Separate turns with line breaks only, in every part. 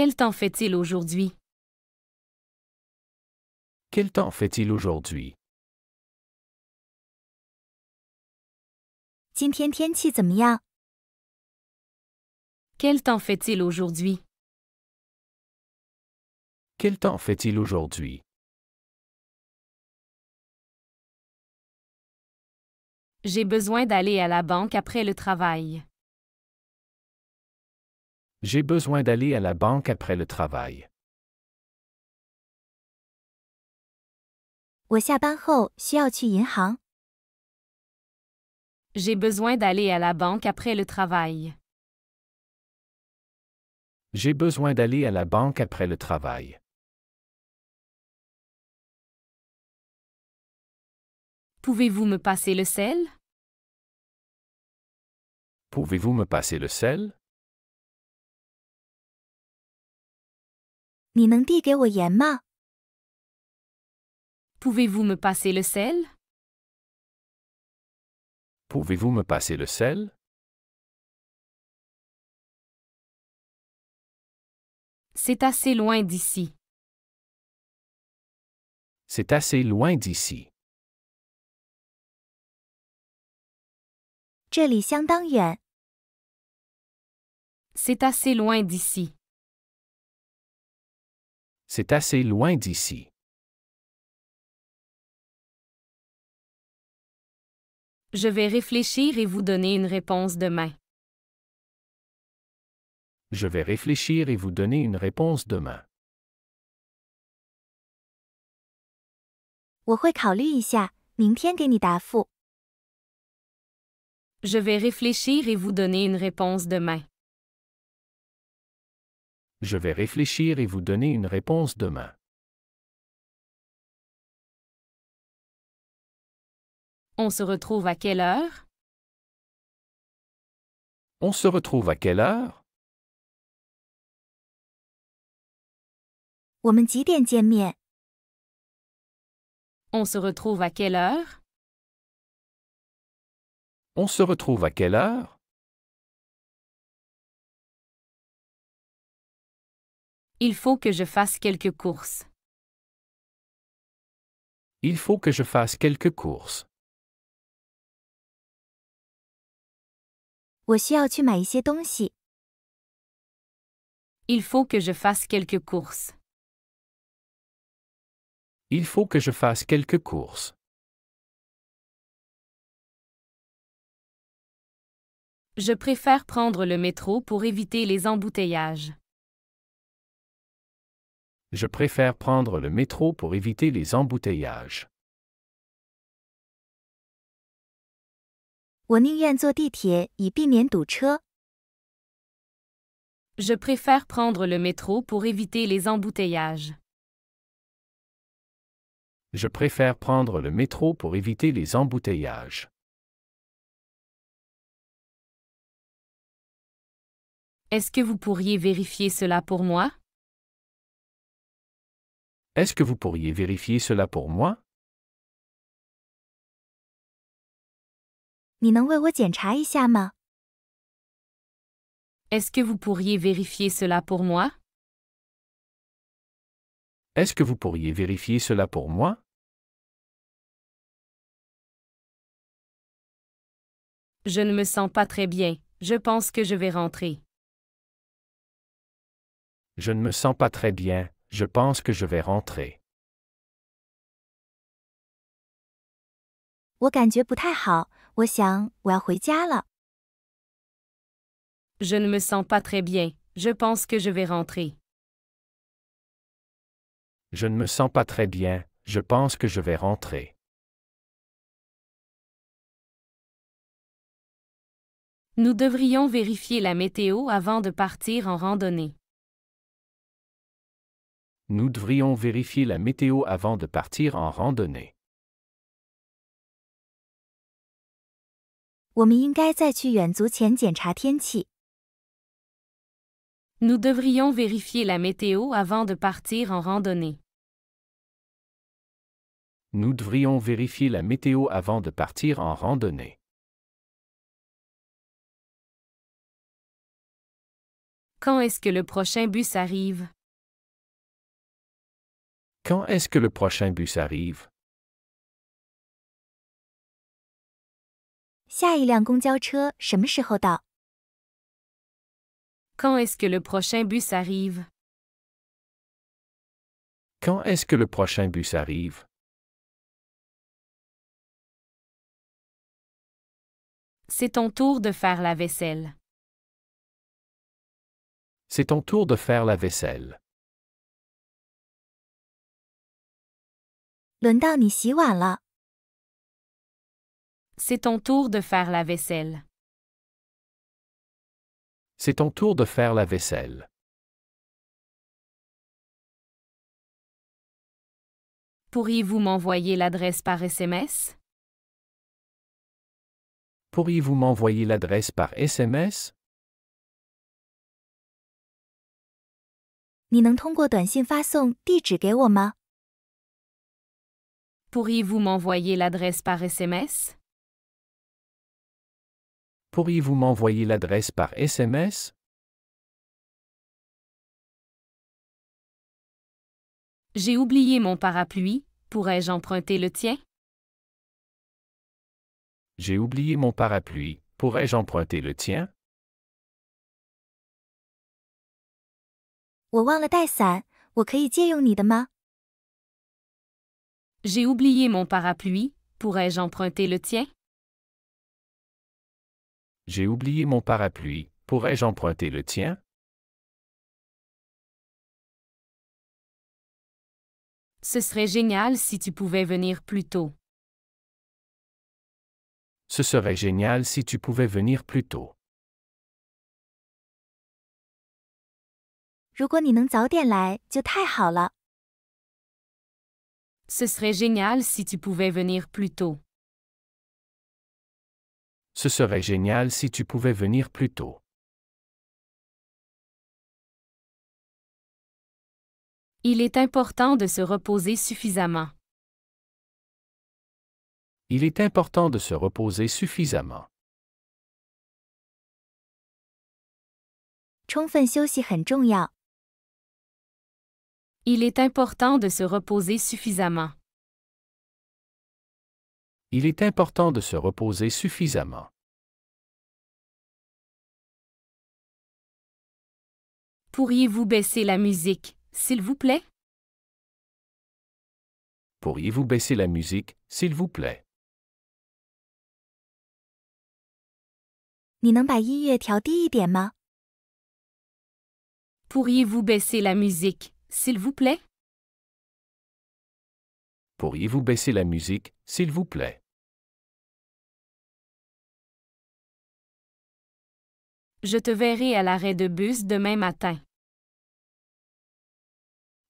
Quel temps fait-il aujourd'hui?
Quel temps fait-il aujourd'hui?
今天天气怎么样？
Quel temps fait-il aujourd'hui?
Quel temps fait-il aujourd'hui?
J'ai besoin d'aller à la banque après le travail.
J'ai besoin d'aller à la banque après le travail.
我下班后需要去银行。
J'ai besoin d'aller à la banque après le travail.
J'ai besoin d'aller à la banque après le travail.
Pouvez-vous me passer le sel?
Pouvez-vous me passer le sel?
你能递给我盐吗？
Pouvez-vous me passer le sel?
Pouvez-vous me passer le sel?
C'est assez loin d'ici.
C'est assez loin d'ici.
这里相当远。
C'est assez loin d'ici.
C'est assez loin d'ici.
Je vais réfléchir et vous donner une réponse demain.
Je vais réfléchir et vous donner une réponse demain.
我会考虑一下，明天给你答复。
Je vais réfléchir et vous donner une réponse demain.
Je vais réfléchir et vous donner une réponse demain.
On se retrouve à quelle heure?
On se retrouve à quelle heure?
我们几点见面？
On se retrouve à quelle heure?
On se retrouve à quelle heure?
Il faut que je fasse quelques courses.
Il faut que je fasse quelques courses.
我需要去买一些东西。
Il faut que je fasse quelques courses.
Il faut que je fasse quelques courses.
Je préfère prendre le métro pour éviter les embouteillages.
Je préfère prendre le métro pour éviter les embouteillages.
我宁愿坐地铁以避免堵车。
Je préfère prendre le métro pour éviter les embouteillages.
Je préfère prendre le métro pour éviter les embouteillages.
Est-ce que vous pourriez vérifier cela pour moi?
Est-ce que vous pourriez vérifier cela pour moi?
你能为我检查一下吗？
Est-ce que vous pourriez vérifier cela pour moi?
Est-ce que vous pourriez vérifier cela pour moi?
Je ne me sens pas très bien. Je pense que je vais rentrer.
Je ne me sens pas très bien. Je pense que je vais rentrer.
我感觉不太好，我想我要回家了。
Je ne me sens pas très bien. Je pense que je vais rentrer.
Je ne me sens pas très bien. Je pense que je vais rentrer.
Nous devrions vérifier la météo avant de partir en randonnée.
Nous devrions vérifier la météo avant de partir en randonnée.
我们应该在去远足前检查天气。
Nous devrions vérifier la météo avant de partir en randonnée.
Nous devrions vérifier la météo avant de partir en randonnée.
Quand est-ce que le prochain bus arrive?
Quand est-ce que le prochain bus arrive?
下一辆公交车什么时候到？
Quand est-ce que le prochain bus arrive?
Quand est-ce que le prochain bus arrive?
C'est ton tour de faire la vaisselle.
C'est ton tour de faire la vaisselle.
轮到你洗碗了。
C'est ton tour de faire la vaisselle.
C'est ton tour de faire la vaisselle.
Pourriez-vous m'envoyer l'adresse par SMS?
Pourriez-vous m'envoyer l'adresse par SMS?
你能通过短信发送地址给我吗？
Pourriez-vous m'envoyer l'adresse par SMS?
Pourriez-vous m'envoyer l'adresse par SMS?
J'ai oublié mon parapluie, pourrais-je emprunter le tien?
J'ai oublié mon parapluie, pourrais-je emprunter le tien?
我忘了带伞，我可以借用你的吗？
J'ai oublié mon parapluie, pourrais-je emprunter le tien?
J'ai oublié mon parapluie, pourrais-je emprunter le tien?
Ce serait génial si tu pouvais venir plus tôt.
Ce serait génial si tu pouvais venir plus tôt.
如果你能早点来，就太好了。
Ce serait génial si tu pouvais venir plus tôt.
Ce serait génial si tu pouvais venir plus tôt.
Il est important de se reposer suffisamment.
Il est important de se reposer suffisamment.
充分休息很重要。
Il est important de se reposer suffisamment.
Il est important de se reposer suffisamment.
Pourriez-vous baisser la musique, s'il vous plaît?
Pourriez-vous baisser la musique, s'il vous plaît?
你能把音乐调低一点吗？
Pourriez-vous baisser la musique, s'il vous plaît?
Pourriez-vous baisser la musique, s'il vous plaît?
Je te verrai à l'arrêt de bus demain matin.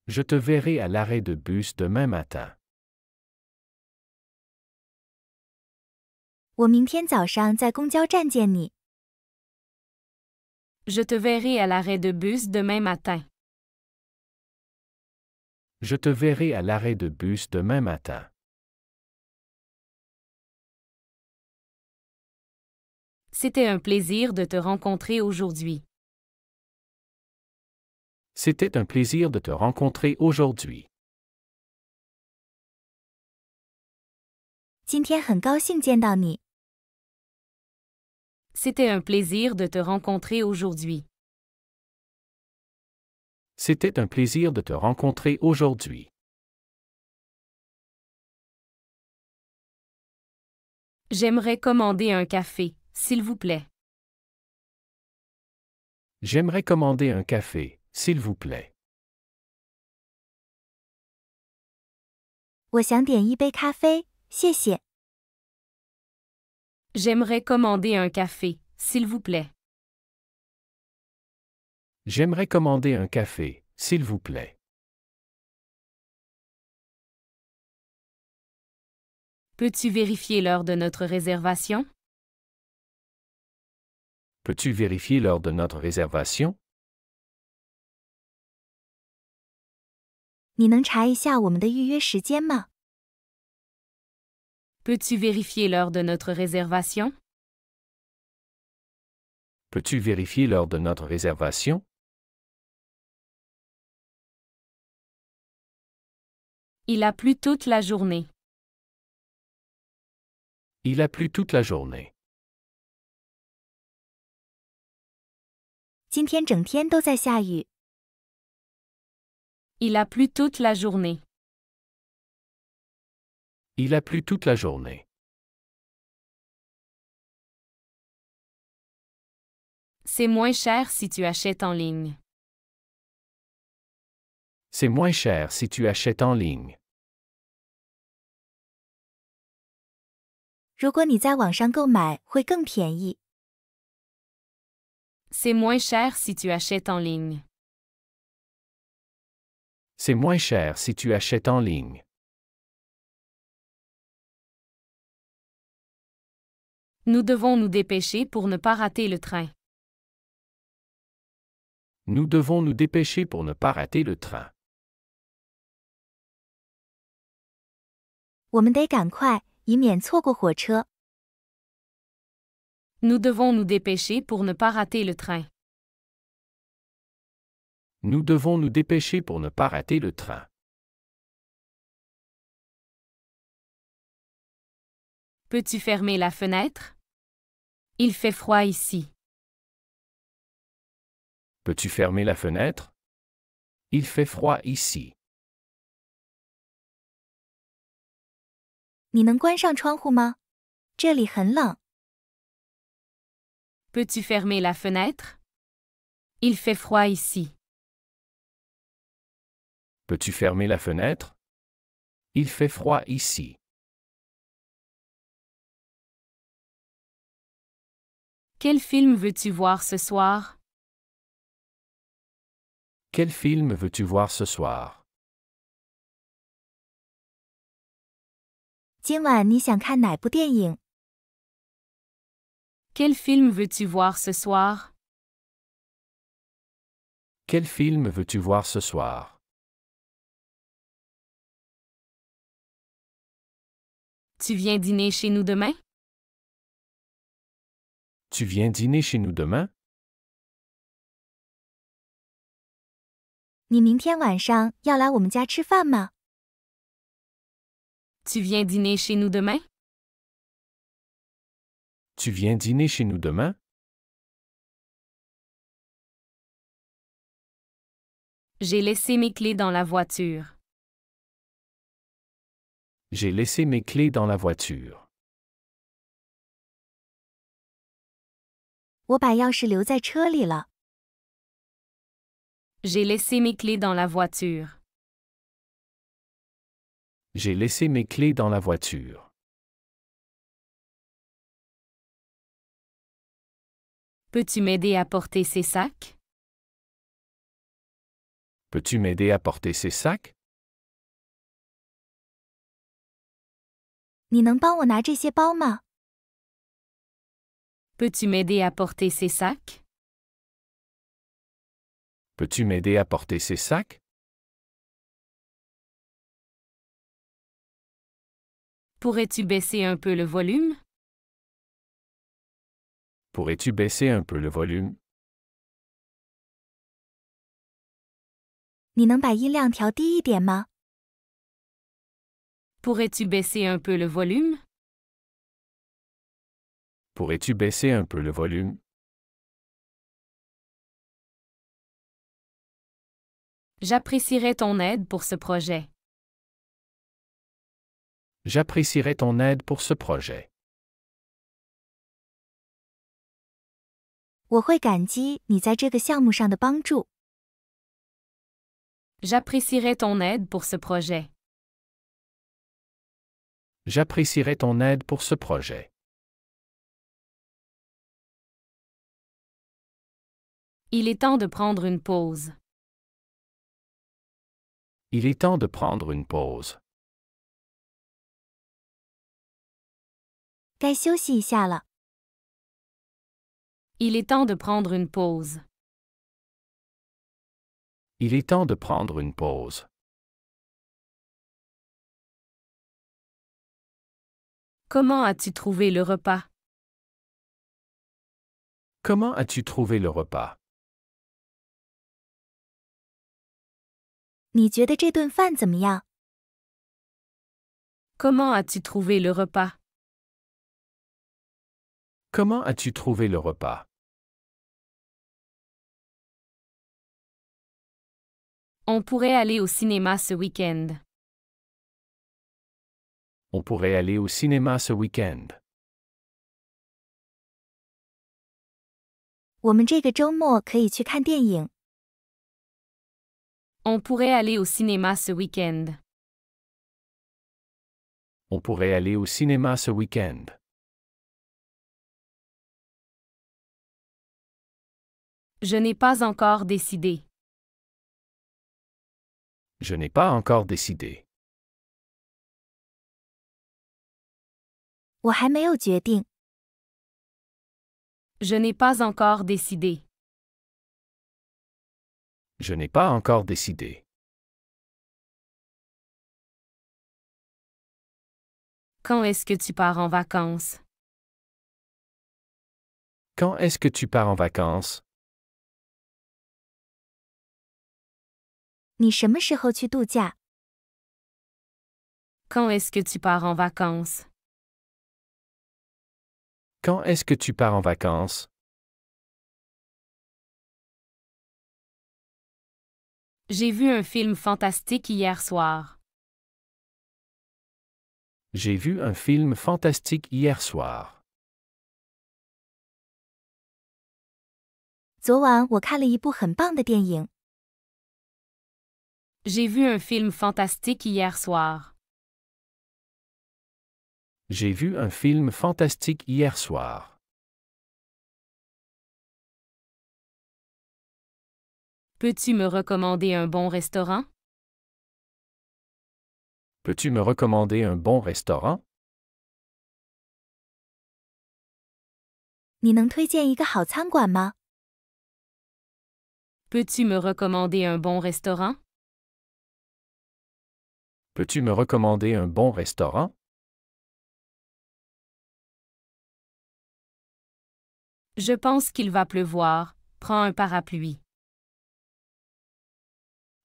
Je te verrai à l'arrêt de bus demain matin.
我明天早上在公交站见你。
Je te verrai à l'arrêt de bus demain matin.
Je te verrai à l'arrêt de bus demain matin.
C'était un plaisir de te rencontrer aujourd'hui.
C'était un plaisir de te rencontrer aujourd'hui.
今天很高兴见到你。
C'était un plaisir de te rencontrer aujourd'hui.
C'était un plaisir de te rencontrer aujourd'hui.
J'aimerais commander un café, s'il vous plaît.
J'aimerais commander un café, s'il vous plaît.
我想点一杯咖啡，谢谢。
J'aimerais commander un café, s'il vous plaît.
J'aimerais commander un café, s'il vous plaît.
Peux-tu vérifier l'heure de notre réservation?
Peux-tu vérifier l'heure de notre réservation?
你能查一下我们的预约时间吗？
Peux-tu vérifier l'heure de notre réservation?
Peux-tu vérifier l'heure de notre réservation?
Il a plu toute la journée.
Il a plu toute la journée.
今天整天都在下雨。
Il a plu toute la journée.
Il a plu toute la journée.
C'est moins cher si tu achètes en ligne.
C'est moins cher si tu achètes en ligne.
如果你在网上购买，会更便宜。
C'est moins cher si tu achètes en ligne.
C'est moins cher si tu achètes en ligne.
Nous devons nous dépêcher pour ne pas rater le train.
Nous devons nous dépêcher pour ne pas rater le train.
我们得赶快，以免错过火车。
Nous devons nous dépêcher pour ne pas rater le train.
Nous devons nous dépêcher pour ne pas rater le train.
Peux-tu fermer la fenêtre? Il fait froid ici.
Peux-tu fermer la fenêtre? Il fait froid ici.
你能关上窗户吗？这里很冷。
Peux-tu fermer la fenêtre? Il fait froid ici.
Peux-tu fermer la fenêtre? Il fait froid ici.
Quel film veux-tu voir ce soir?
Quel film veux-tu voir ce soir?
今晚你想看哪部电影？
Quel film veux-tu voir ce soir?
Quel film veux-tu voir ce soir?
Tu viens dîner chez nous demain?
Tu viens dîner chez nous demain?
你明天晚上要来我们家吃饭吗？
Tu viens dîner chez nous demain?
Tu viens dîner chez nous demain?
J'ai laissé mes clés dans la voiture.
J'ai laissé mes clés dans la voiture.
我把钥匙留在车里了。
J'ai laissé mes clés dans la voiture.
J'ai laissé mes clés dans la voiture.
Peux-tu m'aider à porter ces sacs?
Peux-tu m'aider à porter ces sacs?
你能帮我拿这些包吗？
Peux-tu m'aider à porter ces sacs?
Peux-tu m'aider à porter ces sacs?
Pourrais-tu baisser un peu le volume?
Pourrais-tu baisser un peu le volume?
你能把音量调低一点吗？
Pourrais-tu baisser un peu le volume?
Pourrais-tu baisser un peu le volume?
J'apprécierais ton aide pour ce projet.
J'apprécierais ton aide pour ce projet.
我会感激你在这个项目上的帮助。
J'apprécierais ton aide pour ce projet.
J'apprécierais ton aide pour ce projet.
Il est temps de prendre une pause.
Il est temps de prendre une pause.
该休息一下了。
Il est temps de prendre une pause.
Il est temps de prendre une pause.
Comment as-tu trouvé le repas?
Comment as-tu trouvé le repas?
你觉得这顿饭怎么样？
Comment as-tu trouvé le repas?
Comment as-tu trouvé le repas?
On pourrait aller au cinéma ce week-end.
On pourrait aller au cinéma ce week-end.
我们这个周末可以去看电影。
On pourrait aller au cinéma ce week-end.
On pourrait aller au cinéma ce week-end.
Je n'ai pas encore décidé.
Je n'ai pas encore décidé.
我还没有决定。
Je n'ai pas encore décidé.
Je n'ai pas encore décidé.
Quand est-ce que tu pars en vacances?
Quand est-ce que tu pars en vacances?
你什么时候去度假？
Quand est-ce que tu pars en vacances?
Quand est-ce que tu pars en vacances?
J'ai vu un film fantastique hier soir.
J'ai vu un film fantastique hier soir.
昨晚我看了一部很棒的电影。
J'ai vu un film fantastique hier soir.
J'ai vu un film fantastique hier soir.
Peux-tu me recommander un bon restaurant?
Peux-tu me recommander un bon restaurant?
你能推荐一个好餐馆吗？
Peux-tu me recommander un bon restaurant?
Peux-tu me recommander un bon restaurant?
Je pense qu'il va pleuvoir. Prends un parapluie.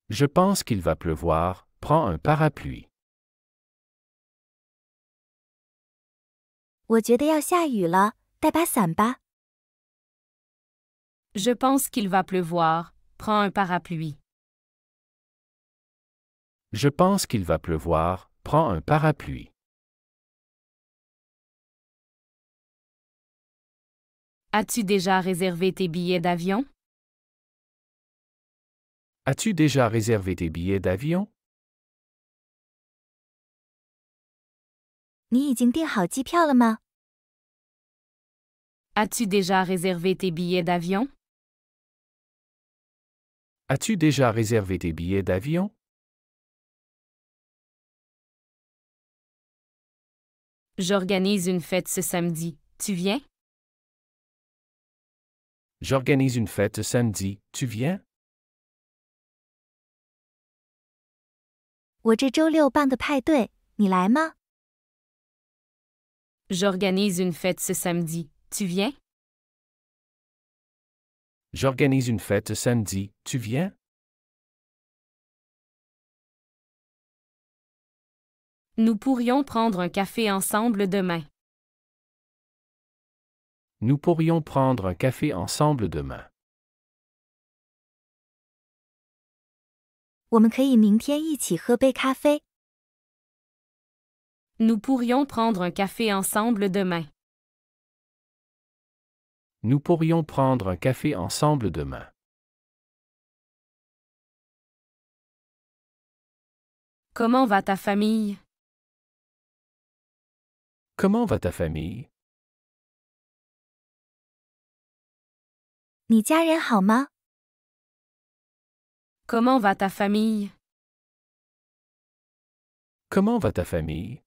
Je pense qu'il va pleuvoir. Prends un parapluie.
我觉得要下雨了，带把伞吧。
Je pense qu'il va pleuvoir. Prends un parapluie.
Je pense qu'il va pleuvoir. Prends un parapluie.
As-tu déjà réservé tes billets d'avion?
As-tu déjà réservé tes billets d'avion?
你已经订好机票了吗？
As-tu déjà réservé tes billets d'avion?
As-tu déjà réservé tes billets d'avion?
J'organise une fête ce samedi. Tu viens?
J'organise une fête samedi. Tu viens?
我这周六办个派对，你来吗？
J'organise une fête ce samedi. Tu viens?
J'organise une fête samedi. Tu viens?
Nous pourrions prendre un café ensemble demain.
Nous pourrions prendre un café ensemble demain.
我们可以明天一起喝杯咖啡。
Nous pourrions prendre un café ensemble demain.
Nous pourrions prendre un café ensemble demain.
Comment va ta famille?
Comment va ta famille?
你家人好吗？
Comment va ta famille?
Comment va ta famille?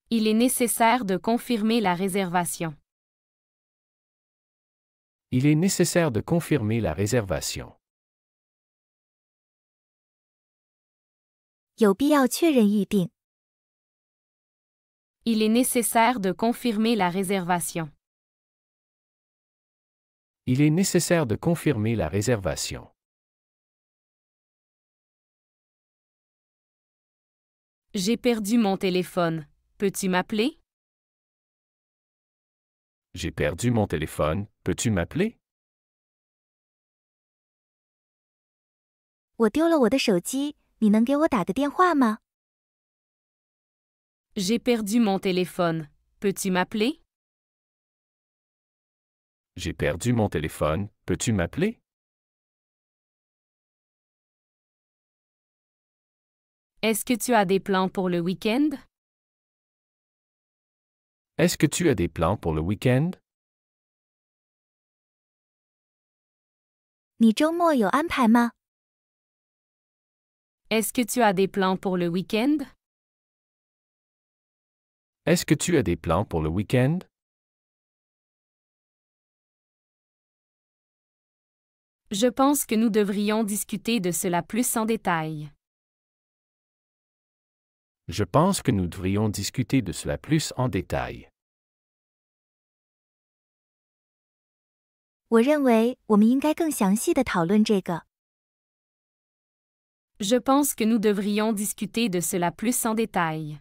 Il est nécessaire de confirmer la réservation.
Il est nécessaire de confirmer la réservation.
有必要确认预订。
Il est nécessaire de confirmer la réservation.
Il est nécessaire de confirmer la réservation.
J'ai perdu mon téléphone. Peux-tu m'appeler?
J'ai perdu mon téléphone, peux-tu m'appeler?
我丢了我的手机，你能给我打个电话吗？
J'ai perdu mon téléphone. Peux-tu m'appeler?
J'ai perdu mon téléphone, peux-tu m'appeler?
Est-ce que tu as des plans pour le week-end?
Est-ce que tu as des plans pour le week-end?
你周末有安排吗？
Est-ce que tu as des plans pour le week-end?
Est-ce que tu as des plans pour le week-end?
Je pense que nous devrions discuter de cela plus en détail.
Je pense que nous devrions discuter de cela plus en détail.
我认为我们应该更详细的讨论这个。
Je pense que nous devrions discuter de cela plus en détail.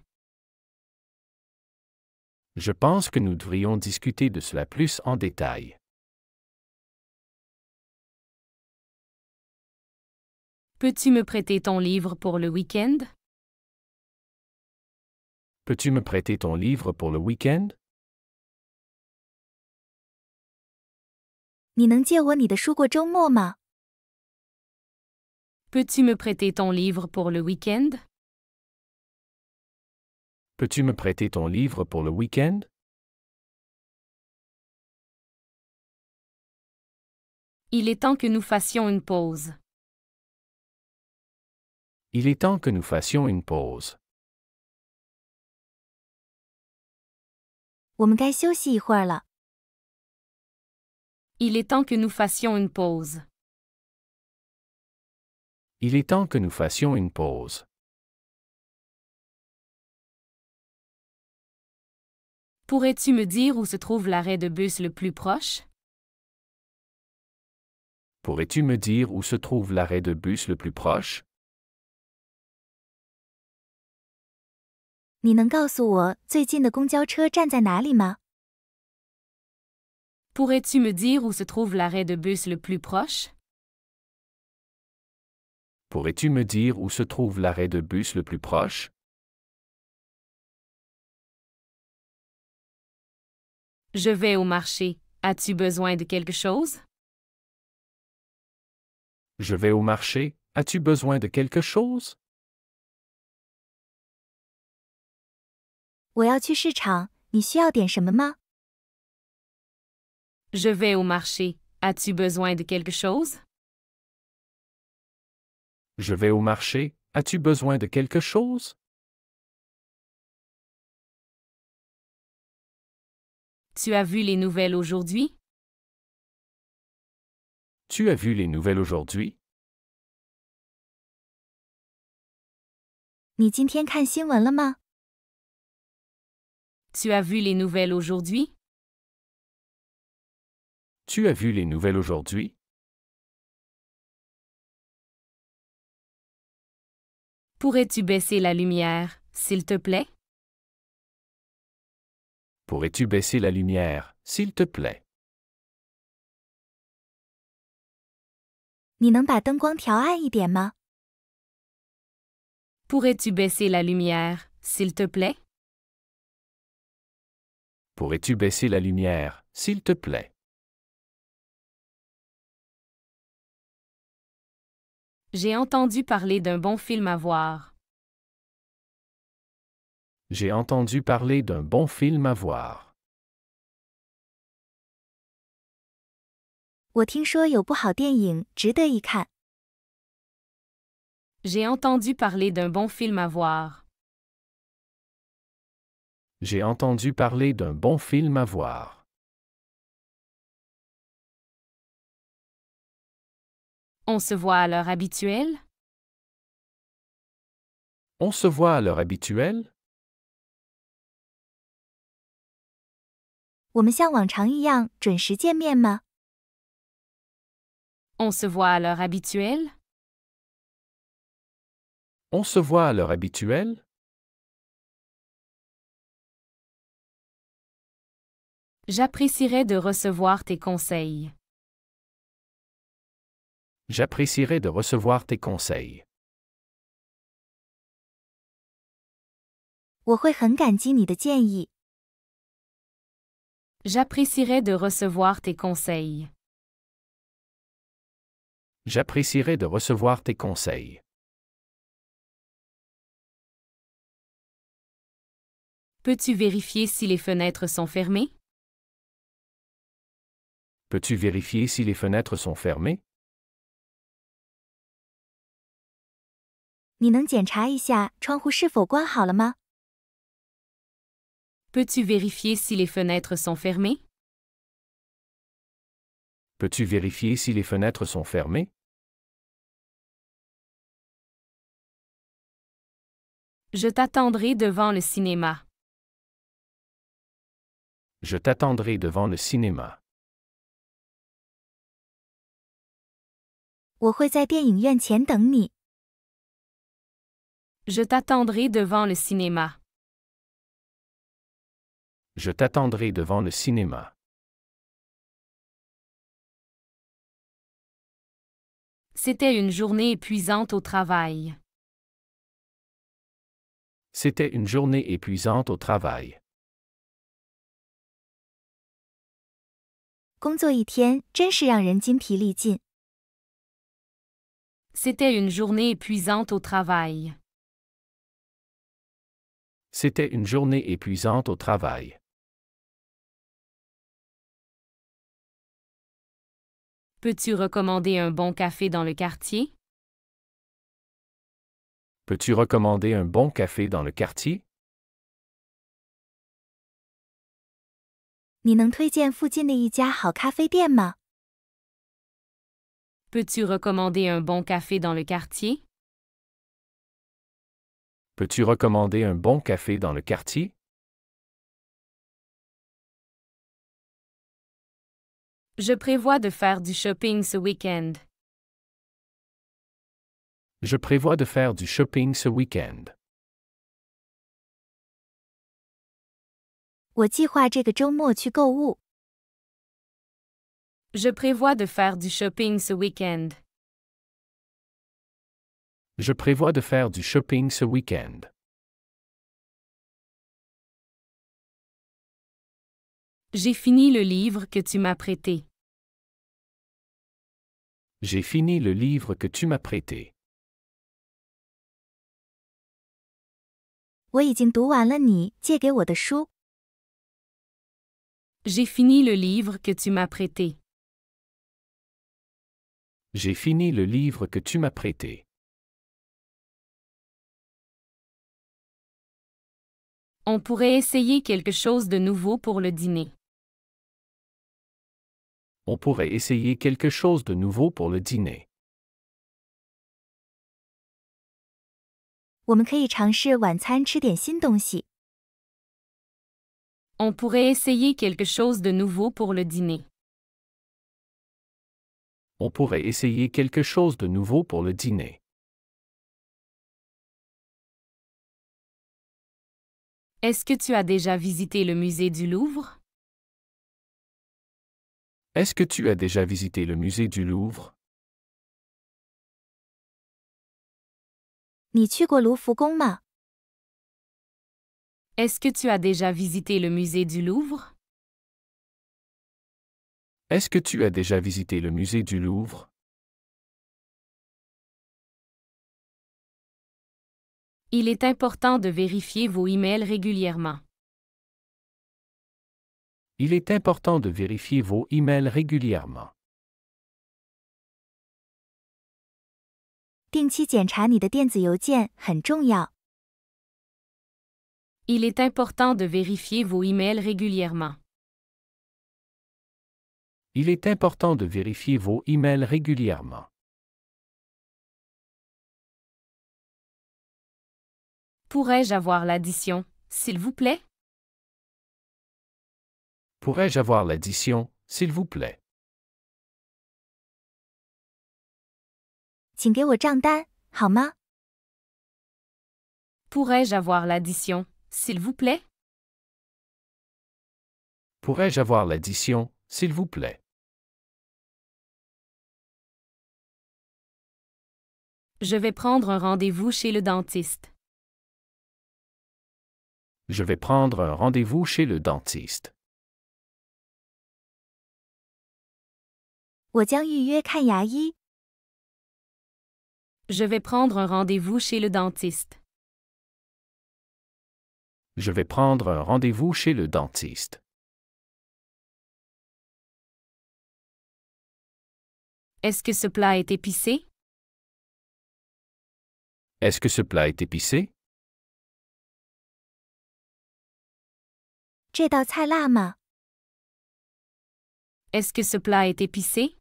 Je pense que nous devrions discuter de cela plus en détail.
Peux-tu me prêter ton livre pour le week-end?
Peux-tu me prêter ton livre pour le week-end?
你能借我你的书过周末吗？
Peux-tu me prêter ton livre pour le week-end?
Peux-tu me prêter ton livre pour le week-end?
Il est temps que nous fassions une pause.
Il est temps que nous fassions une pause.
我们该休息一会儿了。
Il est temps que nous fassions une pause.
Il est temps que nous fassions une pause.
Pourrais-tu me dire où se trouve l'arrêt de bus le plus proche?
Pourrais-tu me dire où se trouve l'arrêt de bus le plus proche?
你能告诉我最近的公交车站在哪里吗？
Pourrais-tu me dire où se trouve l'arrêt de bus le plus proche?
Pourrais-tu me dire où se trouve l'arrêt de bus le plus proche?
Je vais au marché. As-tu besoin de quelque chose?
Je vais au marché. As-tu besoin de quelque chose?
我要去市场，你需要点什么吗？
Je vais au marché. As-tu besoin de quelque chose?
Je vais au marché. As-tu besoin de quelque chose?
Tu as vu les nouvelles aujourd'hui?
Tu as vu les nouvelles aujourd'hui?
你今天看新闻了吗？
Tu as vu les nouvelles aujourd'hui?
Tu as vu les nouvelles aujourd'hui?
Pourrais-tu baisser la lumière, s'il te plaît?
Pourrais-tu baisser la lumière, s'il te plaît?
你能把灯光调暗一点吗？
Pourrais-tu baisser la lumière, s'il te plaît?
Pourrais-tu baisser la lumière, s'il te plaît?
J'ai entendu parler d'un bon film à voir.
J'ai entendu parler d'un bon film à voir.
我听说有部好电影值得一看。
J'ai entendu parler d'un bon film à voir.
J'ai entendu parler d'un bon film à voir.
On se voit à l'heure habituelle?
On se voit à l'heure habituelle?
我们像往常一样准时见面吗？
On se voit à l'heure habituelle?
On se voit à l'heure habituelle?
J'apprécierais de recevoir tes conseils.
J'apprécierais de recevoir tes conseils.
我会很感激你的建议。
J'apprécierais de recevoir tes conseils.
J'apprécierais de recevoir tes conseils.
Peux-tu vérifier si les fenêtres sont fermées?
Peux-tu vérifier si les fenêtres sont fermées?
你能检查一下窗户是否关好了吗？
Peux-tu vérifier si les fenêtres sont fermées?
Peux-tu vérifier si les fenêtres sont fermées?
Je t'attendrai devant le cinéma.
Je t'attendrai devant le cinéma.
我会在电影院前等你。
Je t'attendrai devant le cinéma.
Je t'attendrai devant le cinéma.
C'était une journée épuisante au travail.
C'était une journée épuisante au travail.
工作一天真是让人筋疲力尽。
C'était une journée épuisante au travail.
C'était une journée épuisante au travail.
Peux-tu recommander un bon café dans le quartier?
Peux-tu recommander un bon café dans le quartier?
你能推荐附近的一家好咖啡店吗？
Peux-tu recommander un bon café dans le quartier?
Peux-tu recommander un bon café dans le quartier?
Je prévois de faire du shopping ce week-end.
Je prévois de faire du shopping ce week-end.
我计划这个周末去购物。
Je prévois de faire du shopping ce week-end.
Je prévois de faire du shopping ce week-end.
J'ai fini le livre que tu m'as prêté.
J'ai fini le livre que tu m'as prêté.
我已经读完了你借给我的书。
J'ai fini le livre que tu m'as prêté.
J'ai fini le livre que tu m'as prêté.
On pourrait essayer quelque chose de nouveau pour le dîner.
On pourrait essayer quelque chose de nouveau pour le dîner.
我们可以尝试晚餐吃点新东西。
On pourrait essayer quelque chose de nouveau pour le dîner.
On pourrait essayer quelque chose de nouveau pour le dîner.
Est-ce que tu as déjà visité le musée du Louvre?
Est-ce que tu as déjà visité le musée du Louvre?
你去过卢浮宫吗？
Est-ce que tu as déjà visité le musée du Louvre?
Est-ce que tu as déjà visité le musée du Louvre?
Il est important de vérifier vos emails régulièrement.
Il est important de vérifier vos emails régulièrement.
定期检查你的电子邮件很重要。
Il est important de vérifier vos emails régulièrement.
Il est important de vérifier vos emails régulièrement.
Pourrais-je avoir l'addition, s'il vous plaît?
Pourrais-je avoir l'addition, s'il vous plaît?
请给我账单，好吗？
Pourrais-je avoir l'addition, s'il vous plaît?
Pourrais-je avoir l'addition, s'il vous plaît?
Je vais prendre un rendez-vous chez le dentiste.
Je vais prendre un rendez-vous chez le dentiste.
我将预约看牙医。
Je vais prendre un rendez-vous chez le dentiste.
Je vais prendre un rendez-vous chez le dentiste.
Est-ce que ce plat est épicé?
Est-ce que ce plat est épicé?
这道菜辣吗？
Est-ce que ce plat est épicé?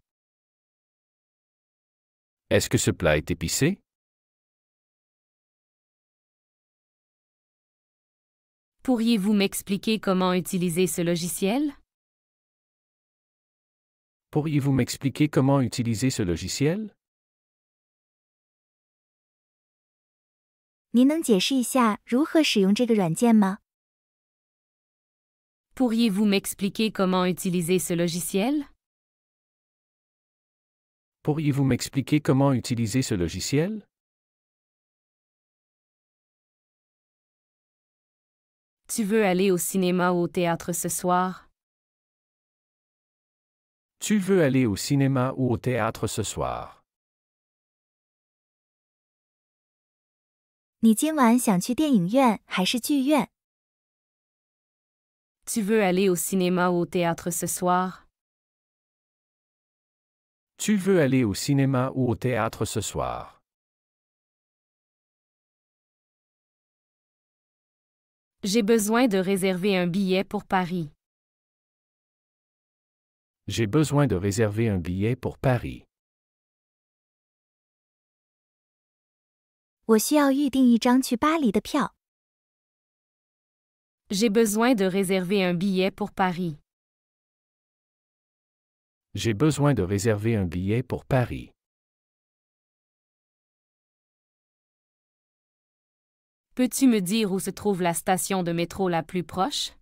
Est-ce que ce plat est épicé?
Pourriez-vous m'expliquer comment utiliser ce logiciel?
Pourriez-vous m'expliquer comment utiliser ce logiciel?
您能解释一下如何使用这个软件吗？
Pourriez-vous m'expliquer comment utiliser ce logiciel?
Pourriez-vous m'expliquer comment utiliser ce logiciel?
Tu veux aller au cinéma ou au théâtre ce soir?
Tu veux aller au cinéma ou au théâtre ce soir?
你今晚想去电影院还是剧院？
Tu veux aller au cinéma ou au théâtre ce soir?
Tu veux aller au cinéma ou au théâtre ce soir?
J'ai besoin de réserver un billet pour Paris.
J'ai besoin de réserver un billet pour Paris.
我需要预订一张去巴黎的票。
J'ai besoin de réserver un billet pour Paris.
J'ai besoin de réserver un billet pour Paris.
Peux-tu me dire où se trouve la station de métro la plus proche?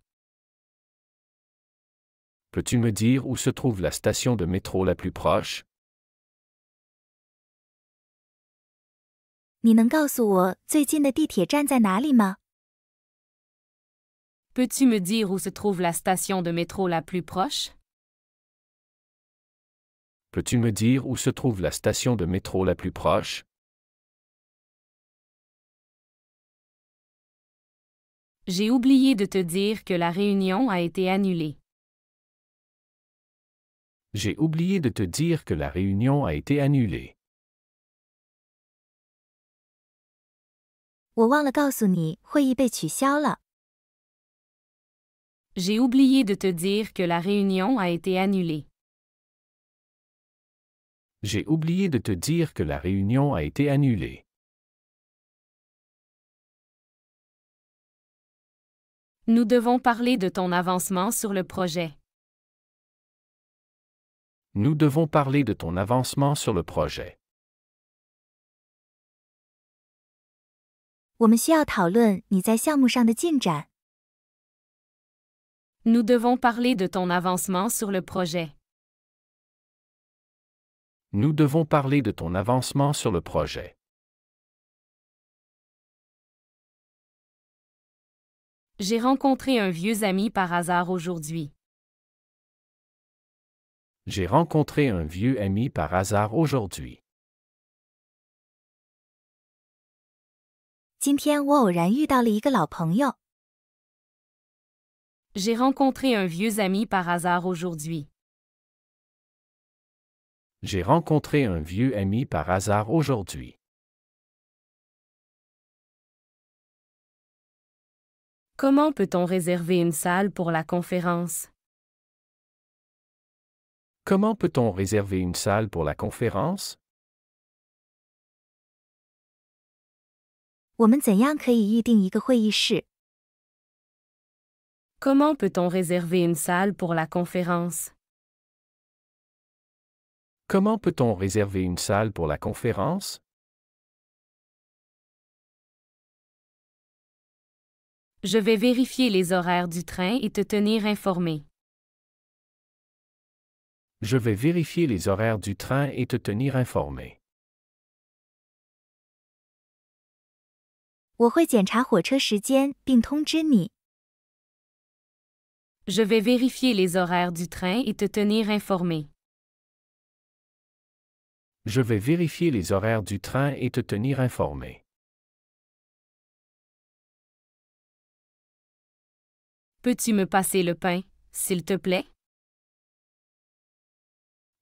Peux-tu me dire où se trouve la station de métro la plus proche?
你能告诉我最近的地铁站在哪里吗？
Peux-tu me dire où se trouve la station de métro la plus proche?
Peux-tu me dire où se trouve la station de métro la plus proche?
J'ai oublié de te dire que la réunion a été annulée.
J'ai oublié de te dire que la réunion a été annulée.
我忘了告诉你，会议被取消了。
J'ai oublié de te dire que la réunion a été annulée.
J'ai oublié de te dire que la réunion a été annulée.
Nous devons parler de ton avancement sur le projet.
Nous devons parler de ton avancement sur le projet.
我们需要讨论你在项目上的进展。
Nous devons parler de ton avancement sur le projet.
Nous devons parler de ton avancement sur le projet.
J'ai rencontré un vieux ami par hasard aujourd'hui.
J'ai rencontré un vieux ami par hasard aujourd'hui.
今天我偶然遇到了一个老朋友。
J'ai rencontré un vieux ami par hasard aujourd'hui.
J'ai rencontré un vieux ami par hasard aujourd'hui.
Comment peut-on réserver une salle pour la conférence?
Comment peut-on réserver une salle pour la conférence?
我们怎样可以预定一个会议室？
Comment peut-on réserver une salle pour la conférence?
Comment peut-on réserver une salle pour la conférence?
Je vais vérifier les horaires du train et te tenir informé.
Je vais vérifier les horaires du train et te tenir informé.
我会检查火车时间并通知你。
Je vais vérifier les horaires du train et te tenir informé.
Je vais vérifier les horaires du train et te tenir informé.
Peux-tu me passer le pain, s'il te plaît?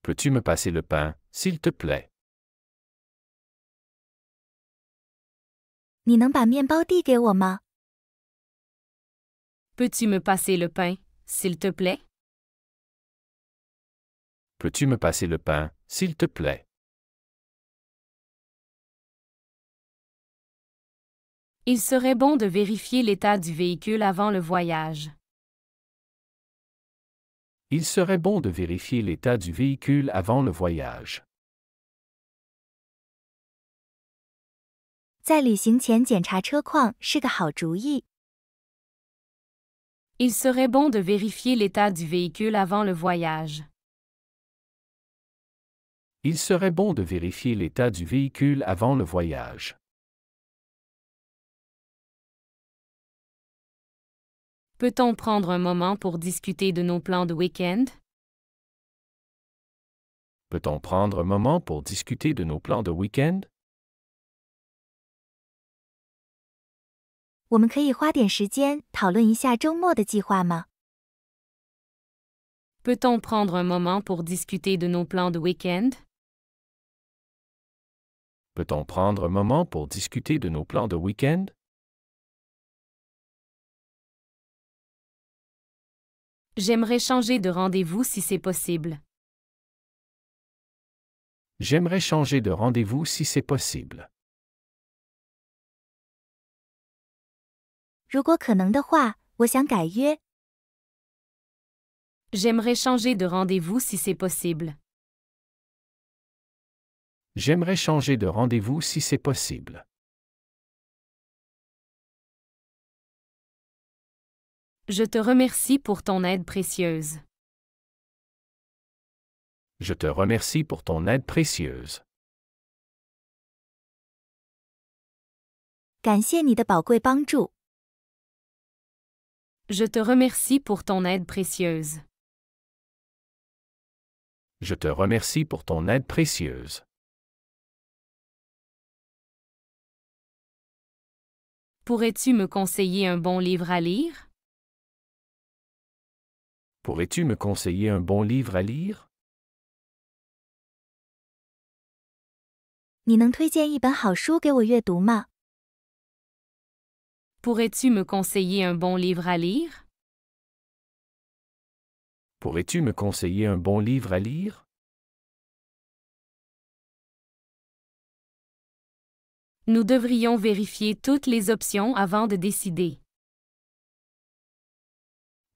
Peux-tu me passer le pain, s'il te plaît?
你能把面包递给我吗？
Peux-tu me passer le pain, s'il te plaît?
Peux-tu me passer le pain, s'il te plaît?
Il serait bon de vérifier l'état du véhicule avant le voyage.
Il serait bon de vérifier l'état du véhicule avant le voyage.
在旅行前检查车况是个好主意。
Il serait bon de vérifier l'état du véhicule avant le voyage.
Il serait bon de vérifier l'état du véhicule avant le voyage.
Peut-on prendre un moment pour discuter de nos plans de week-end?
Peut-on prendre un moment pour discuter de nos plans de week-end?
我们可以花点时间讨论一下周末的计划吗？
Peut-on prendre un moment pour discuter de nos plans de week-end?
Peut-on prendre un moment pour discuter de nos plans de week-end?
J'aimerais changer de rendez-vous si c'est possible.
J'aimerais changer de rendez-vous si c'est possible.
如果可能的话，我想改约。
J'aimerais changer de rendez-vous si c'est possible.
J'aimerais changer de rendez-vous si c'est possible.
Je te remercie pour ton aide précieuse.
Je te remercie pour ton aide précieuse.
感谢你的宝贵帮助。
Je te remercie pour ton aide précieuse.
Je te remercie pour ton aide précieuse.
Pourrais-tu me conseiller un bon livre à lire?
Pourrais-tu me conseiller un bon livre à lire?
你能推荐一本好书给我阅读吗？
Pourrais-tu me conseiller un bon livre à lire?
Pourrais-tu me conseiller un bon livre à lire?
Nous devrions vérifier toutes les options avant de décider.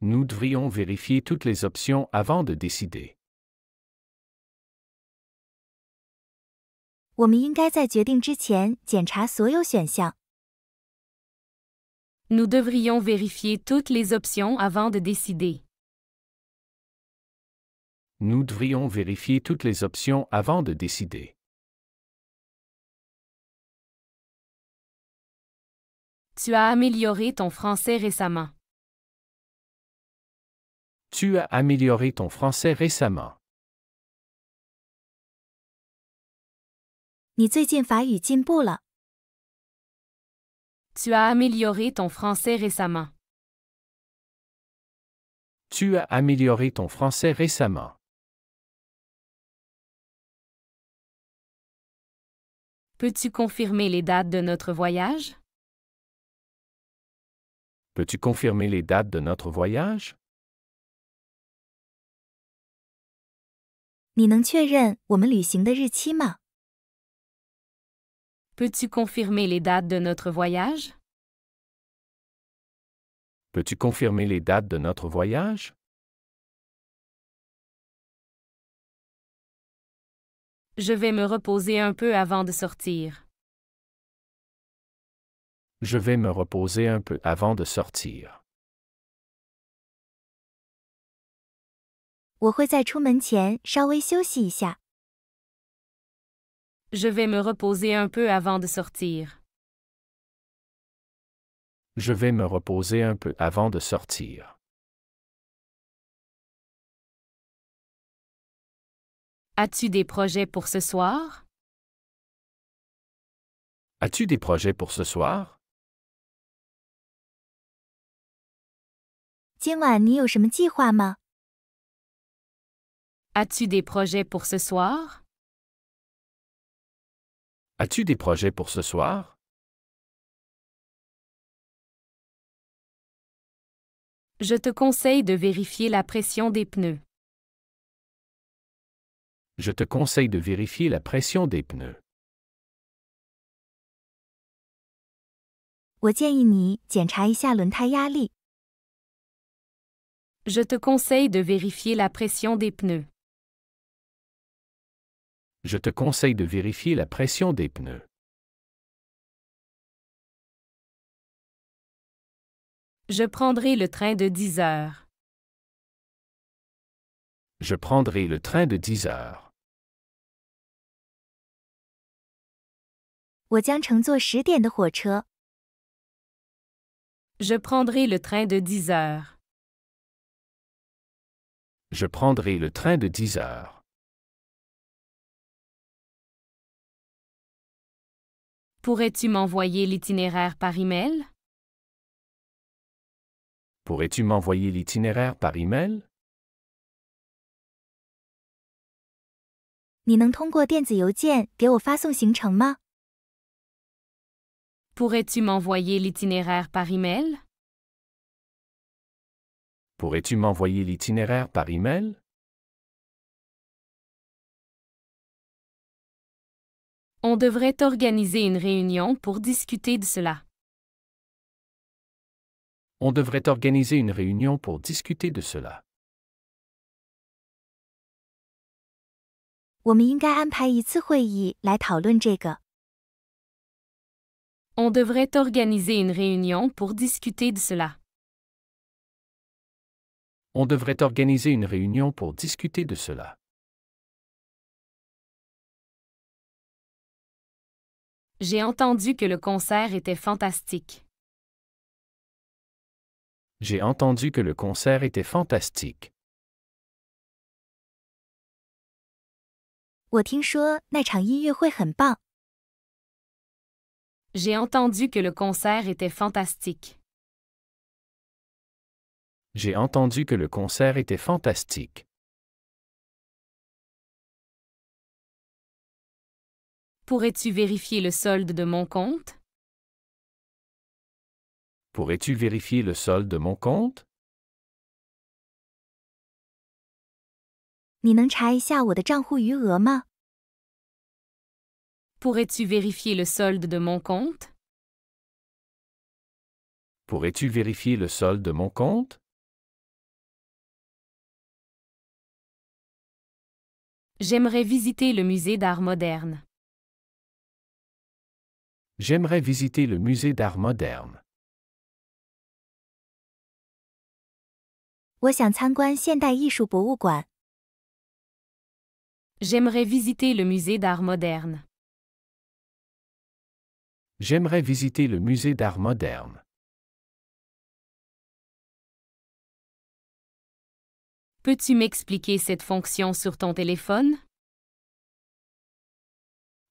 Nous devrions vérifier toutes les options avant de décider.
我们应该在决定之前检查所有选项。
Nous devrions vérifier toutes les options avant de décider.
Nous devrions vérifier toutes les options avant de décider.
Tu as amélioré ton français récemment.
Tu as amélioré ton français récemment.
你最近法语进步了。
Tu as amélioré ton français récemment.
Tu as amélioré ton français récemment.
Peux-tu confirmer les dates de notre voyage?
Peux-tu confirmer les dates de notre voyage?
你能确认我们旅行的日期吗？
Peux-tu confirmer les dates de notre voyage?
Peux-tu confirmer les dates de notre voyage?
Je vais me reposer un peu avant de sortir.
Je vais me reposer un peu avant de sortir.
我会在出门前稍微休息一下。
Je vais me reposer un peu avant de sortir.
Je vais me reposer un peu avant de sortir.
As-tu des projets pour ce soir?
As-tu des projets pour ce soir?
今晚你有什么计划吗？
As-tu des projets pour ce soir?
As-tu des projets pour ce soir?
Je te conseille de vérifier la pression des pneus.
Je te conseille de vérifier la pression des pneus.
我建议你检查一下轮胎压力。
Je te conseille de vérifier la pression des pneus.
Je te conseille de vérifier la pression des pneus.
Je prendrai le train de 10 heures.
Je prendrai le train de 10 heures.
我将乘坐10点的火车。
Je prendrai le train de 10 heures.
Je prendrai le train de 10 heures.
Pourrais-tu m'envoyer l'itinéraire par email?
Pourrais-tu m'envoyer l'itinéraire par email?
你能通过电子邮件给我发送行程吗？
Pourrais-tu m'envoyer l'itinéraire par email?
Pourrais-tu m'envoyer l'itinéraire par email?
On devrait organiser une réunion pour discuter de cela.
On devrait organiser une réunion pour discuter de cela.
我们应该安排一次会议来讨论这个。
On devrait organiser une réunion pour discuter de cela.
On devrait organiser une réunion pour discuter de cela.
J'ai entendu que le concert était fantastique.
J'ai entendu que le concert était fantastique.
我听说那场音乐会很棒。
J'ai entendu que le concert était fantastique.
J'ai entendu que le concert était fantastique.
Pourrais-tu vérifier le solde de mon compte?
Pourrais-tu vérifier le solde de mon compte?
你能查一下我的账户余额吗？
Pourrais-tu vérifier le solde de mon compte?
Pourrais-tu vérifier le solde de mon compte?
J'aimerais visiter le musée d'art moderne.
J'aimerais visiter le musée d'art moderne.
我想参观现代艺术博物馆。
J'aimerais visiter le musée d'art moderne.
J'aimerais visiter le musée d'art moderne.
Peux-tu m'expliquer cette fonction sur ton téléphone?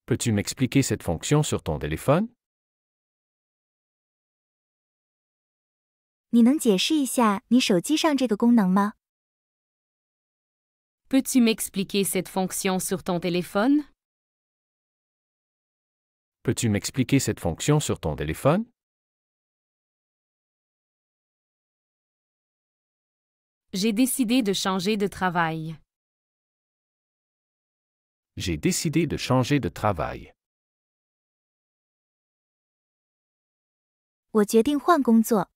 Peux-tu m'expliquer cette fonction sur ton téléphone?
你能解释一下你手机上这个功能吗？
Peux-tu m'expliquer cette fonction sur ton téléphone?
Peux-tu m'expliquer cette fonction sur ton téléphone?
J'ai décidé de changer de travail.
J'ai décidé de changer de travail.
我决定换工作。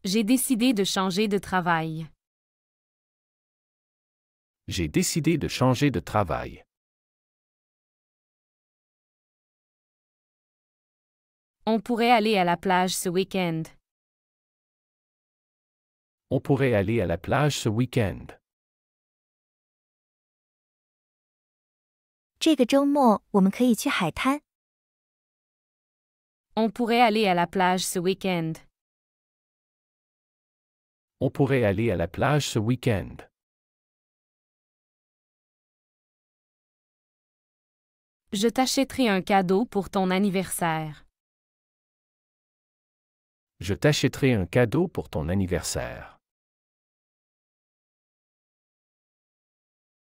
J'ai décidé de changer de travail.
J'ai décidé de changer de travail.
On pourrait aller à la plage ce week-end.
On pourrait aller à la plage ce week-end.
这个周末我们可以去海滩。
On pourrait aller à la plage ce week-end.
On pourrait aller à la plage ce week-end.
Je t'achèterai un cadeau pour ton anniversaire.
Je t'achèterai un cadeau pour ton anniversaire.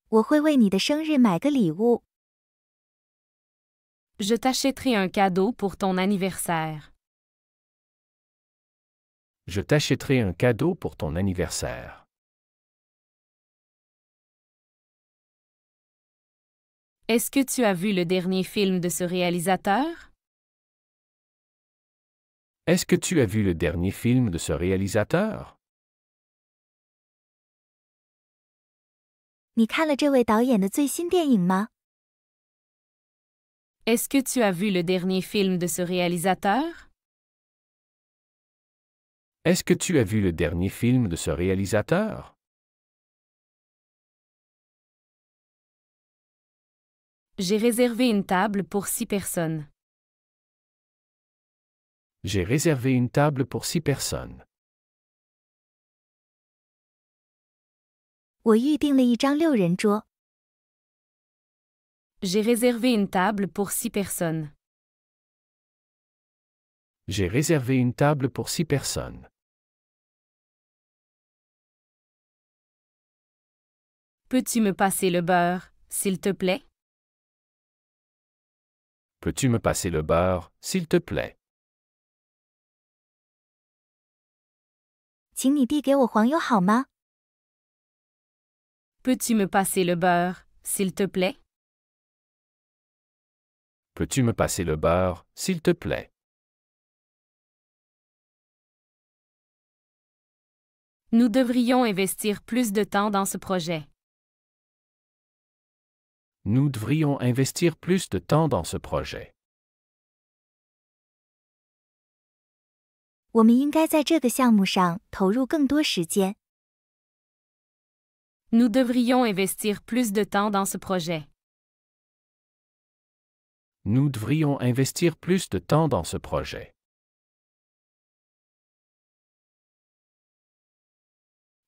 我会为你的生日买个礼物。
Je t'achèterai un cadeau pour ton anniversaire.
Je t'achèterai un cadeau pour ton anniversaire.
Est-ce que tu as vu le dernier film de ce réalisateur?
Est-ce que tu as vu le dernier film de ce réalisateur?
你看了这位导演的最新电影吗？
Est-ce que tu as vu le dernier film de ce réalisateur?
Est-ce que tu as vu le dernier film de ce réalisateur?
J'ai réservé une table pour 6 personnes.
J'ai réservé une table pour 6 personnes.
我预订了一张6人桌。
J'ai réservé une table pour 6 personnes.
J'ai réservé une table pour 6 personnes.
Peux-tu me passer le beurre, s'il te plaît?
Peux-tu me passer le beurre, s'il te plaît?
请你递给我黄油好吗？
Peux-tu me passer le beurre, s'il te plaît?
Peux-tu me passer le beurre, s'il te plaît?
Nous devrions investir plus de temps dans ce projet.
Nous devrions investir plus de temps dans ce projet.
我们应该在这个项目上投入更多时间。
Nous devrions investir plus de temps dans ce projet.
Nous devrions investir plus de temps dans ce projet.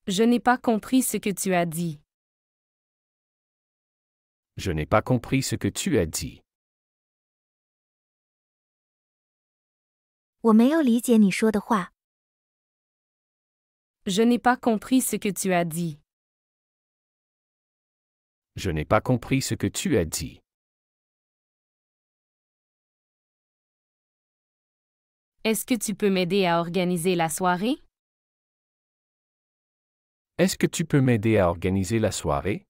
Je n'ai pas compris ce que tu as dit.
Je n'ai pas compris ce que tu as dit.
我没有理解你说的话。
Je n'ai pas compris ce que tu as dit.
Je n'ai pas compris ce que tu as dit.
Est-ce que tu peux m'aider à organiser la soirée?
Est-ce que tu peux m'aider à organiser la soirée?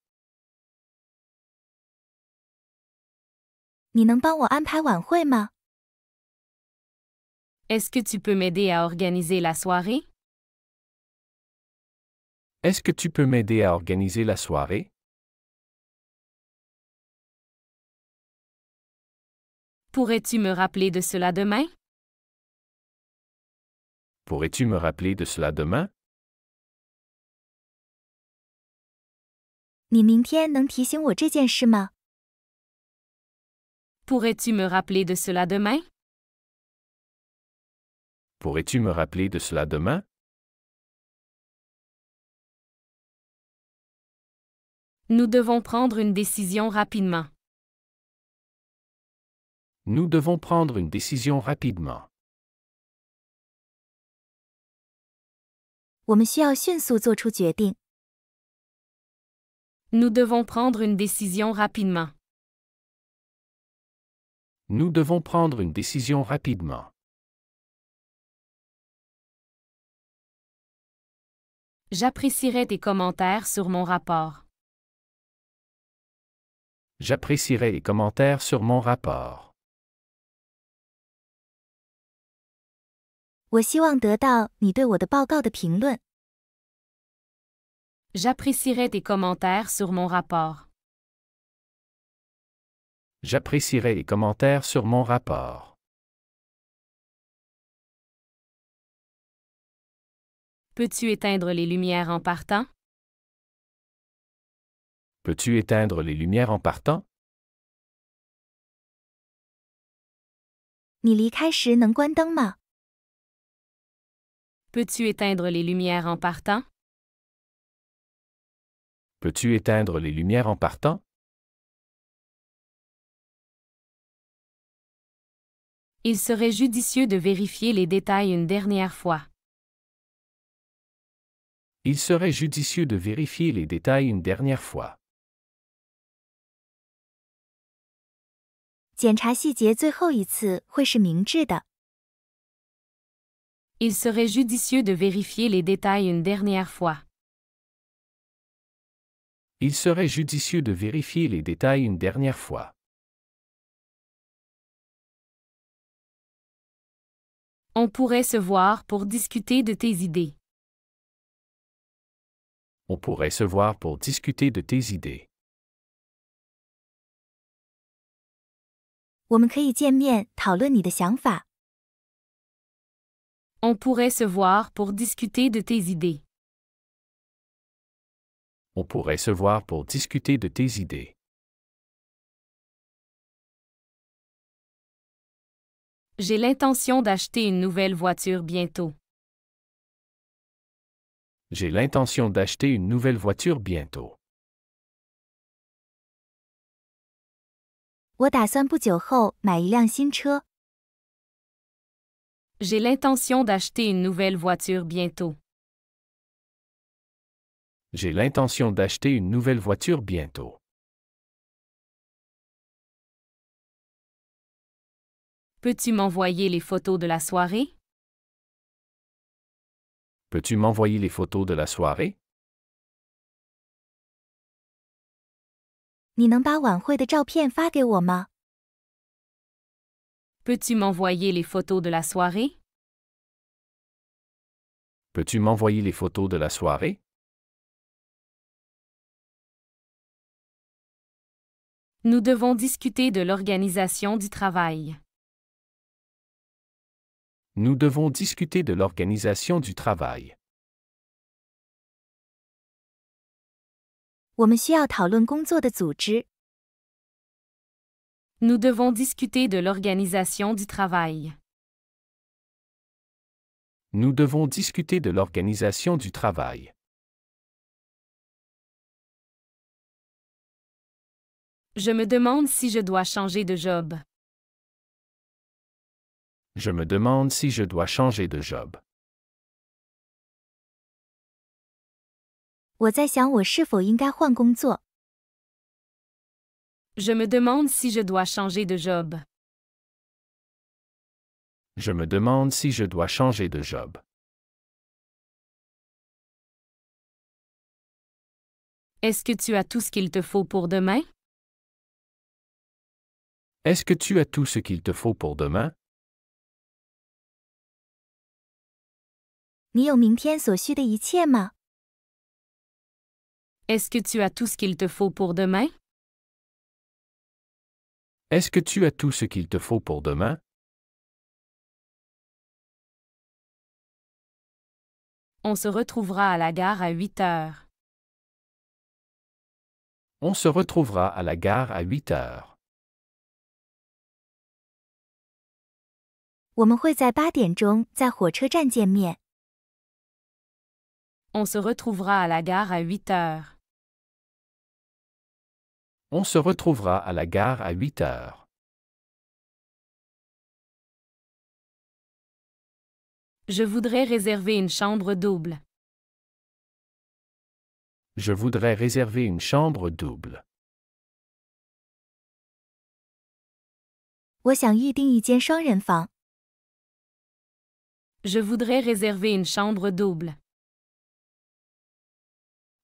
你能帮我安排晚会吗？
Est-ce que tu peux m'aider à organiser la soirée?
Est-ce que tu peux m'aider à organiser la soirée?
Pourrais-tu me rappeler de cela demain?
Pourrais-tu me rappeler de cela demain?
你明天能提醒我这件事吗？
Pourrais-tu me rappeler de cela demain?
Pourrais-tu me rappeler de cela demain?
Nous devons prendre une décision rapidement.
Nous devons prendre une décision rapidement.
我们需要迅速做出决定。
Nous devons prendre une décision rapidement.
Nous devons prendre une décision rapidement.
J'apprécierais tes commentaires sur mon rapport.
J'apprécierais les commentaires sur mon rapport.
我希望得到你对我的报告的评论。
J'apprécierais tes commentaires sur mon rapport.
J'apprécierais les commentaires sur mon rapport.
Peux-tu éteindre les lumières en partant?
Peux-tu éteindre les lumières en partant?
你离开时能关灯吗？
Peux-tu éteindre les lumières en partant?
Peux-tu éteindre les lumières en partant?
Il serait judicieux de vérifier les détails une dernière fois.
Il serait judicieux de vérifier les détails une dernière fois.
检查细节最后一次会是明智的。
Il serait judicieux de vérifier les détails une dernière fois.
Il serait judicieux de vérifier les détails une dernière fois.
On pourrait se voir pour discuter de tes idées.
On pourrait se voir pour discuter de tes idées.
我们可以见面讨论你的想法。
On pourrait se voir pour discuter de tes idées.
On pourrait se voir pour discuter de tes idées.
J'ai l'intention d'acheter une nouvelle voiture bientôt.
J'ai l'intention d'acheter une nouvelle voiture bientôt.
我打算不久后买一辆新车。
J'ai l'intention d'acheter une nouvelle voiture bientôt.
J'ai l'intention d'acheter une nouvelle voiture bientôt.
Peux-tu m'envoyer les photos de la soirée?
Peux-tu m'envoyer les photos de la soirée?
你能把晚会的照片发给我吗？
Peux-tu m'envoyer les photos de la soirée?
Peux-tu m'envoyer les photos de la soirée?
Nous devons discuter de l'organisation du travail.
Nous devons discuter de l'organisation du travail.
我们需要讨论工作的组织。
Nous devons discuter de l'organisation du travail.
Nous devons discuter de l'organisation du travail.
Je me demande si je dois changer de job.
Je me demande si je dois changer de job.
我在想我是否应该换工作。
Je me demande si je dois changer de job.
Je me demande si je dois changer de job.
Est-ce que tu as tout ce qu'il te faut pour demain?
Est-ce que tu as tout ce qu'il te faut pour demain?
你有明天所需的一切吗？
Est-ce que tu as tout ce qu'il te faut pour demain?
Est-ce que tu as tout ce qu'il te faut pour demain?
On se retrouvera à la gare à 8 heures.
On se retrouvera à la gare à 8 heures.
我们会在8点钟在火车站见面。
On se retrouvera à la gare à 8 heures.
On se retrouvera à la gare à 8 heures.
Je voudrais réserver une chambre double.
Je voudrais réserver une chambre double.
我想预订一间双人房。
Je voudrais réserver une chambre double.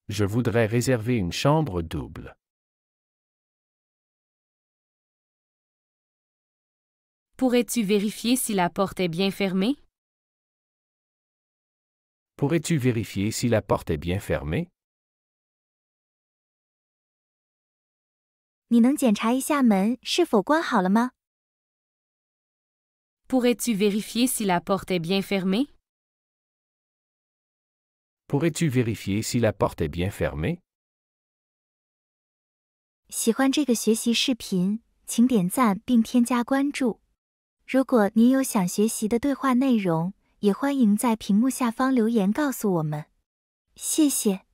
Je voudrais réserver une chambre double.
Pourrais-tu vérifier si la porte est bien fermée?
Pourrais-tu vérifier si la porte est bien fermée?
你能检查一下门是否关好了吗？
Pourrais-tu vérifier si la porte est bien fermée?
Pourrais-tu vérifier si la porte est bien fermée?
喜欢这个学习视频，请点赞并添加关注。如果您有想学习的对话内容，也欢迎在屏幕下方留言告诉我们。谢谢。